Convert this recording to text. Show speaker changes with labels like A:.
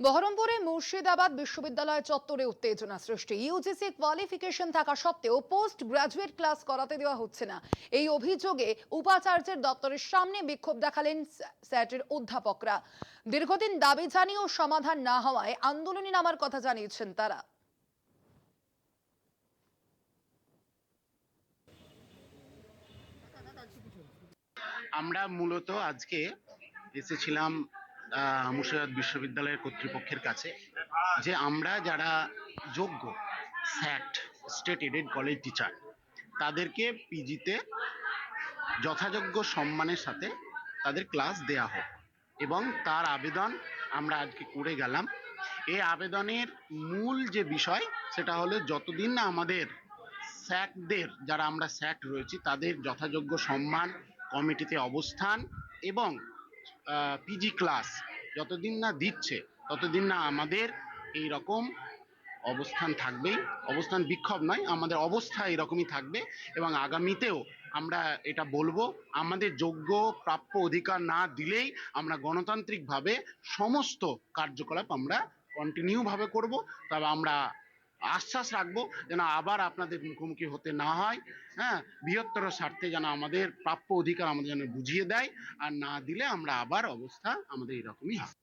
A: বহরমপুরে মুর্শিদাবাদ বিশ্ববিদ্যালয় চত্বরে উত্তেজনা সৃষ্টি। ইউজিসি কোয়ালিফিকেশন থাকা সত্ত্বেও পোস্ট গ্রাজুয়েট ক্লাস করাতে দেওয়া হচ্ছে না। এই অভিযোগে উপাচার্যের দপ্তরের সামনে বিক্ষোভ দেখালেন স্যাটের অধ্যাপকরা। দীর্ঘদিন দাবি জানিয়েও সমাধান না হওয়ায় আন্দোলনে নামার কথা জানিয়েছেন তারা।
B: আমরা মূলত আজকে এসেছিলাম মুর্শিদাবাদ বিশ্ববিদ্যালয়ের কর্তৃপক্ষের কাছে যে আমরা যারা যোগ্য স্যাট স্টেট এডেড কলেজ টিচার তাদেরকে পিজিতে যথাযোগ্য সম্মানের সাথে তাদের ক্লাস দেয়া হোক এবং তার আবেদন আমরা আজকে করে গেলাম। এই আবেদনের মূল যে বিষয় সেটা হলো যতদিন না আমাদের স্যাকদের যারা আমরা স্যাক রয়েছি তাদের যথাযোগ্য সম্মান, কমিটিতে অবস্থান এবং পিজি ক্লাস যতদিন না দিচ্ছে ততদিন না আমাদের এই রকম অবস্থান থাকবেই। অবস্থান বিক্ষোভ নয়, আমাদের অবস্থা এরকমই থাকবে এবং আগামীতেও আমরা এটা বলবো আমাদের যোগ্য প্রাপ্য অধিকার না দিলেই আমরা গণতান্ত্রিকভাবে সমস্ত কার্যকলাপ আমরা কন্টিনিউভাবে করব। তবে আমরা আশ্বাস রাখবো যেন আবার আপনাদের মুখোমুখি হতে না হয়। হ্যাঁ, বৃহত্তর স্বার্থে যেন আমাদের প্রাপ্য অধিকার আমাদের যেন বুঝিয়ে দেয়, আর না দিলে আমরা আবার অবস্থা আমাদের এরকমই হবে।